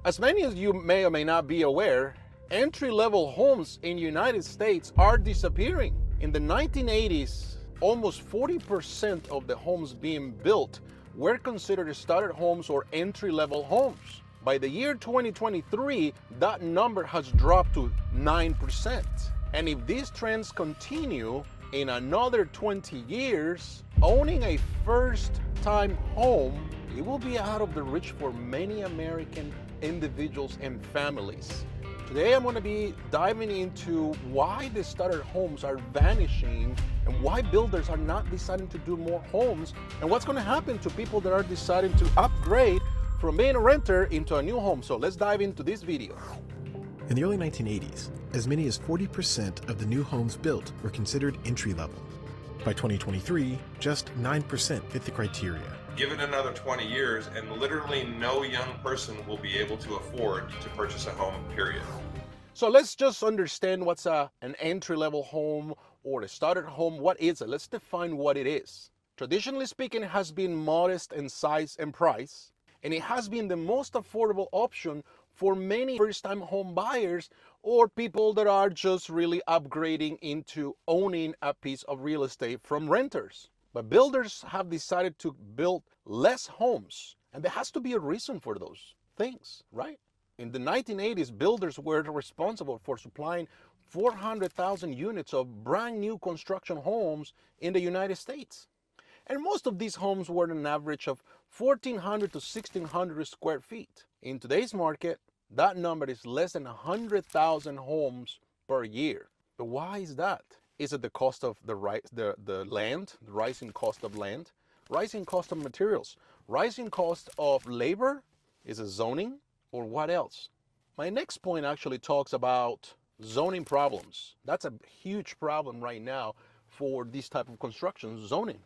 As many as you may or may not be aware, entry-level homes in the United States are disappearing. In the 1980s, almost 40% of the homes being built were considered starter homes or entry-level homes. By the year 2023, that number has dropped to 9%. And if these trends continue, in another 20 years, owning a first-time home, it will be out of the reach for many American individuals and families. Today I'm going to be diving into why the starter homes are vanishing and why builders are not deciding to do more homes, and what's going to happen to people that are deciding to upgrade from being a renter into a new home. So let's dive into this video. In the early 1980s, as many as 40% of the new homes built were considered entry-level. By 2023, just 9% fit the criteria. Give it another 20 years and literally no young person will be able to afford to purchase a home, period. So let's just understand what's an entry-level home or a starter home. What is it? Let's define what it is. Traditionally speaking, it has been modest in size and price, and it has been the most affordable option for many first-time home buyers or people that are just really upgrading into owning a piece of real estate from renters. But builders have decided to build less homes, and there has to be a reason for those things, right? In the 1980s, builders were responsible for supplying 400,000 units of brand new construction homes in the United States. And most of these homes were an average of 1,400 to 1,600 square feet. In today's market, that number is less than 100,000 homes per year. But why is that? Is it the cost of the land, the rising cost of land, rising cost of materials, rising cost of labor? Is it zoning, or what else? My next point actually talks about zoning problems. That's a huge problem right now for this type of construction, zoning.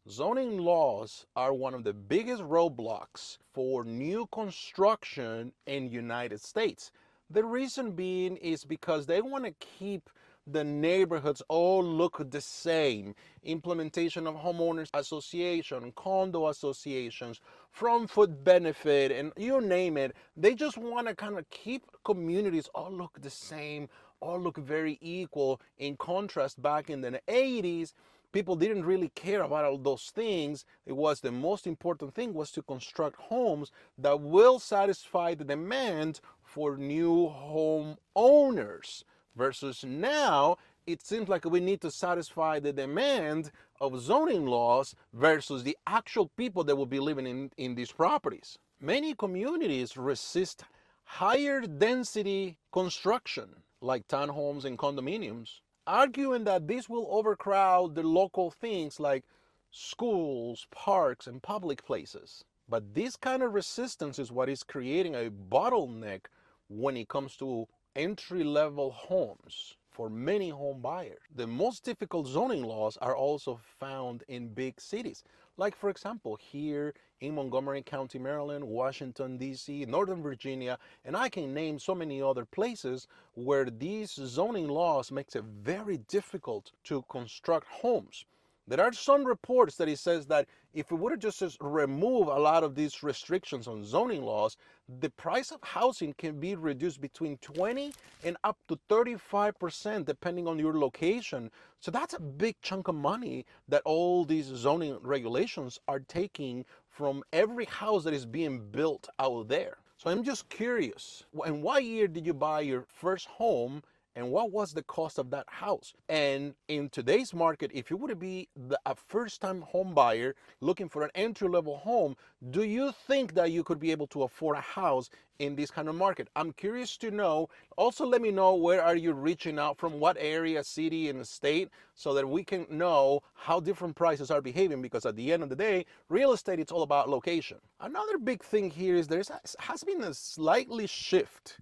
Zoning laws are one of the biggest roadblocks for new construction in the United States. The reason being is because they want to keep the neighborhoods all look the same. Implementation of homeowners association, condo associations, from food benefit, and you name it. They just want to kind of keep communities all look the same, all look very equal. In contrast, back in the 80s, people didn't really care about all those things. It was the most important thing was to construct homes that will satisfy the demand for new home owners. Versus now, it seems like we need to satisfy the demand of zoning laws versus the actual people that will be living in these properties. Many communities resist higher density construction, like townhomes and condominiums, arguing that this will overcrowd the local things like schools, parks, and public places. But this kind of resistance is what is creating a bottleneck when it comes to entry-level homes for many home buyers. The most difficult zoning laws are also found in big cities. Like, for example, here in Montgomery County, Maryland, Washington, D.C., Northern Virginia, and I can name so many other places where these zoning laws makes it very difficult to construct homes. There are some reports that it says that if we would just remove a lot of these restrictions on zoning laws, the price of housing can be reduced between 20 and up to 35% depending on your location. So that's a big chunk of money that all these zoning regulations are taking from every house that is being built out there. So I'm just curious, in what year did you buy your first home? And what was the cost of that house? And in today's market, if you would be a first-time home buyer looking for an entry-level home, do you think that you could be able to afford a house in this kind of market? I'm curious to know. Also, let me know where are you reaching out from, what area, city, and state, so that we can know how different prices are behaving, because at the end of the day, real estate, it's all about location. Another big thing here is there has been a slightly shift.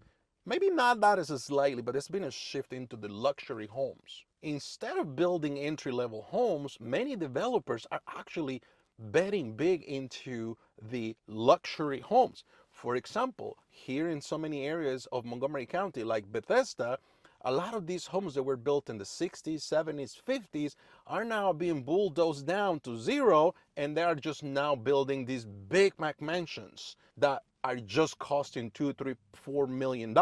Maybe not that as slightly, but there's been a shift into the luxury homes. Instead of building entry-level homes, many developers are actually betting big into the luxury homes. For example, here in so many areas of Montgomery County, like Bethesda, a lot of these homes that were built in the 60s, 70s, 50s are now being bulldozed down to zero, and they are just now building these big McMansions that are just costing $2, $3, $4 million.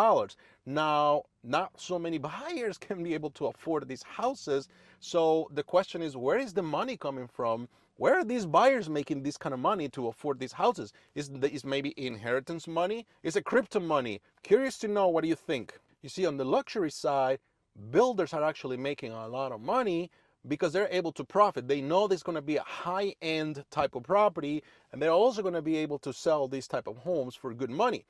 Now, not so many buyers can be able to afford these houses. So the question is, where is the money coming from? Where are these buyers making this kind of money to afford these houses? Is maybe inheritance money? Is it crypto money? Curious to know, what do you think? You see, on the luxury side, builders are actually making a lot of money because they're able to profit. They know there's going to be a high-end type of property, and they're also going to be able to sell these type of homes for good money.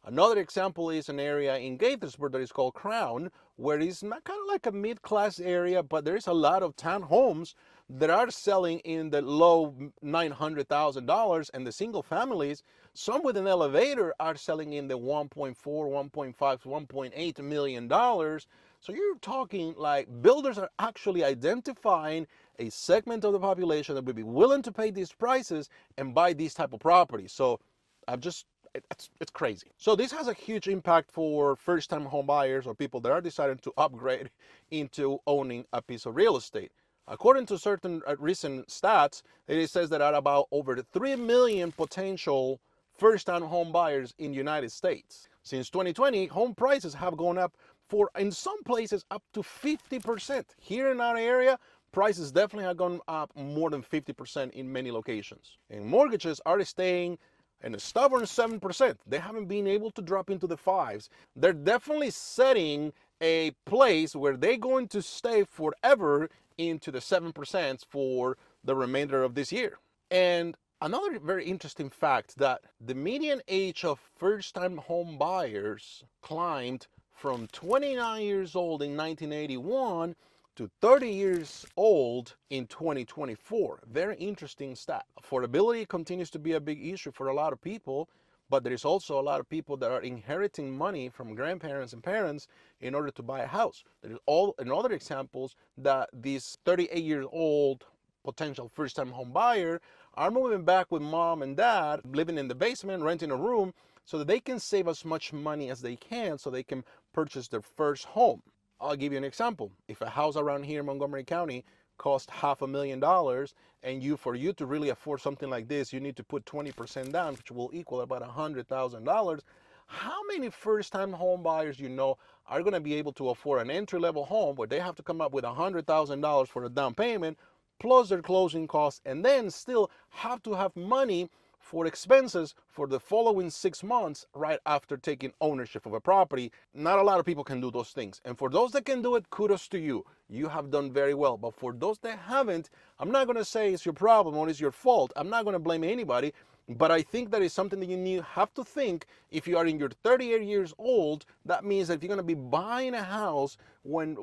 Another example is an area in Gaithersburg that is called Crown, where it's not kind of like a mid-class area, but there is a lot of townhomes that are selling in the low $900,000, and the single families, some with an elevator, are selling in the 1.4, 1.5, 1.8 million dollars. So you're talking like builders are actually identifying a segment of the population that would be willing to pay these prices and buy these type of properties. So it's crazy. So this has a huge impact for first-time home buyers or people that are deciding to upgrade into owning a piece of real estate. According to certain recent stats, it says that there are about over 3 million potential first-time home buyers in the United States. Since 2020, home prices have gone up for, in some places, up to 50%. Here in our area, prices definitely have gone up more than 50% in many locations. And mortgages are staying and a stubborn 7%. They haven't been able to drop into the fives. They're definitely setting a place where they're going to stay forever into the 7% for the remainder of this year. And another very interesting fact, that the median age of first-time home buyers climbed from 29 years old in 1981 to 30 years old in 2024. Very interesting stat. Affordability continues to be a big issue for a lot of people, but there is also a lot of people that are inheriting money from grandparents and parents in order to buy a house. There is another examples that these 38-year-old potential first-time home buyer are moving back with mom and dad, living in the basement, renting a room, so that they can save as much money as they can so they can purchase their first home. I'll give you an example. If a house around here in Montgomery County costs $500,000, and for you to really afford something like this, you need to put 20% down, which will equal about $100,000. How many first-time home buyers you know are going to be able to afford an entry-level home where they have to come up with $100,000 for a down payment, plus their closing costs, and then still have to have money for expenses for the following 6 months right after taking ownership of a property? Not a lot of people can do those things. And for those that can do it, kudos to you. You have done very well. But for those that haven't, I'm not going to say it's your problem or it's your fault. I'm not going to blame anybody. But I think that is something that you have to think. If you are in your 38 years old, that means that if you're going to be buying a house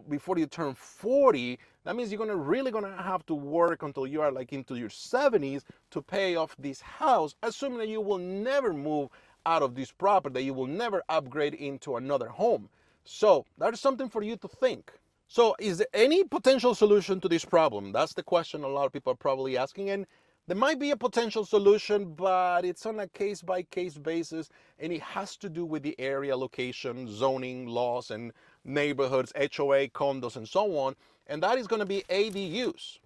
before you turn 40, that means you're really going to have to work until you are like into your 70s to pay off this house, assuming that you will never move out of this property, that you will never upgrade into another home. So that is something for you to think. So is there any potential solution to this problem? That's the question a lot of people are probably asking. And there might be a potential solution, but it's on a case-by-case basis, and it has to do with the area, location, zoning laws, and neighborhoods, HOA, condos, and so on. And that is going to be ADUs,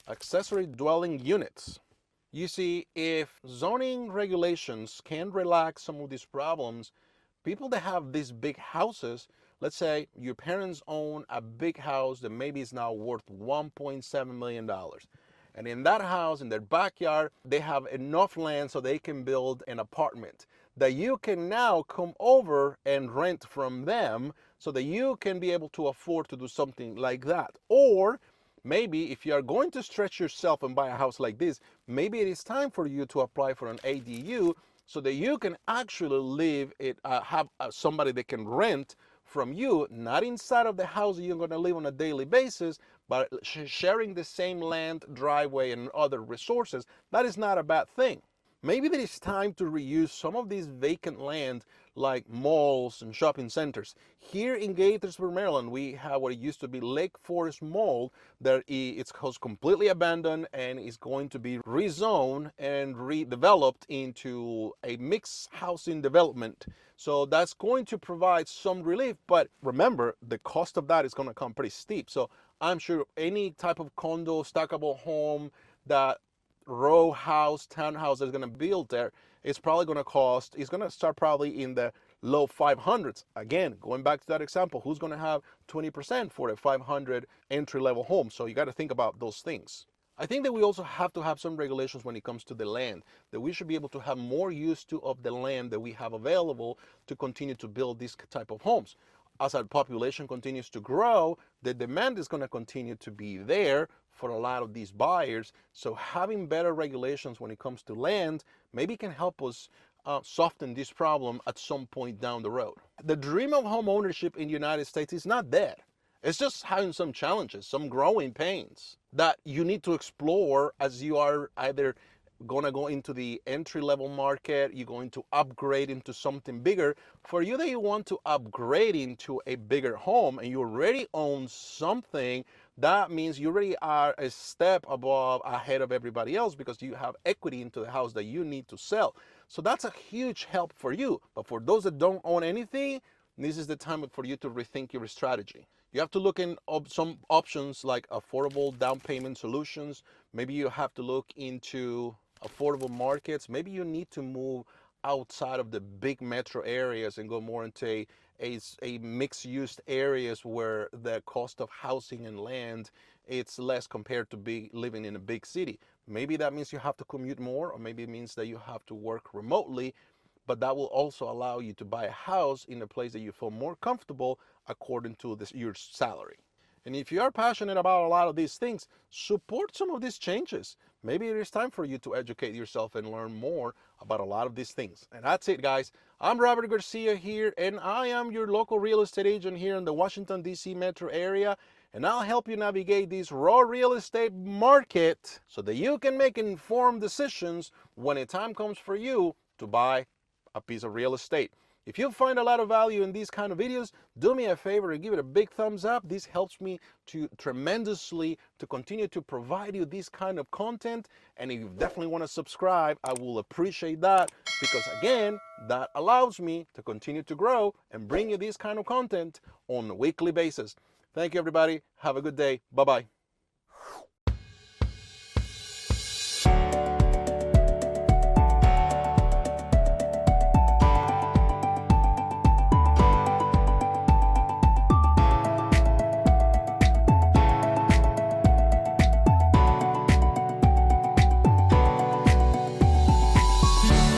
accessory dwelling units. You see, if zoning regulations can relax some of these problems, people that have these big houses, let's say your parents own a big house that maybe is now worth $1.7 million. And in that house, in their backyard, they have enough land so they can build an apartment that you can now come over and rent from them, so that you can be able to afford to do something like that. Or maybe if you are going to stretch yourself and buy a house like this, maybe it is time for you to apply for an ADU so that you can actually live it, have somebody that can rent from you, not inside of the house that you're going to live on a daily basis, but sharing the same land, driveway, and other resources. That is not a bad thing. Maybe it is time to reuse some of these vacant land like malls and shopping centers. Here in Gaithersburg, Maryland, we have what it used to be Lake Forest Mall that it's completely abandoned and is going to be rezoned and redeveloped into a mixed housing development. So that's going to provide some relief, but remember, the cost of that is going to come pretty steep. So I'm sure any type of condo, stackable home, that row house, townhouse that's going to build there, it's probably going to cost, it's going to start probably in the low 500s. Again, going back to that example, who's going to have 20% for a 500 entry level home? So you got to think about those things. I think that we also have to have some regulations when it comes to the land, that we should be able to have more use to of the land that we have available to continue to build this type of homes. As our population continues to grow, the demand is going to continue to be there for a lot of these buyers. So having better regulations when it comes to land maybe can help us soften this problem at some point down the road. The dream of home ownership in the United States is not dead. It's just having some challenges, some growing pains that you need to explore as you are either going to go into the entry level market, you're going to upgrade into something bigger. For you that you want to upgrade into a bigger home and you already own something, that means you already are a step above ahead of everybody else because you have equity into the house that you need to sell. So that's a huge help for you. But for those that don't own anything, this is the time for you to rethink your strategy. You have to look in some options like affordable down payment solutions. Maybe you have to look into affordable markets. Maybe you need to move outside of the big metro areas and go more into a mixed-use areas where the cost of housing and land it's less compared to living in a big city. Maybe that means you have to commute more, or maybe it means that you have to work remotely, but that will also allow you to buy a house in a place that you feel more comfortable according to your salary. And if you are passionate about a lot of these things, support some of these changes. Maybe it is time for you to educate yourself and learn more about a lot of these things. And that's it, guys. I'm Robert Garcia here, and I am your local real estate agent here in the Washington, D.C. metro area. And I'll help you navigate this raw real estate market so that you can make informed decisions when a time comes for you to buy a piece of real estate. If you find a lot of value in these kind of videos, do me a favor and give it a big thumbs up. This helps me tremendously to continue to provide you this kind of content. And if you definitely want to subscribe, I will appreciate that because again, that allows me to continue to grow and bring you this kind of content on a weekly basis. Thank you, everybody. Have a good day. Bye-bye.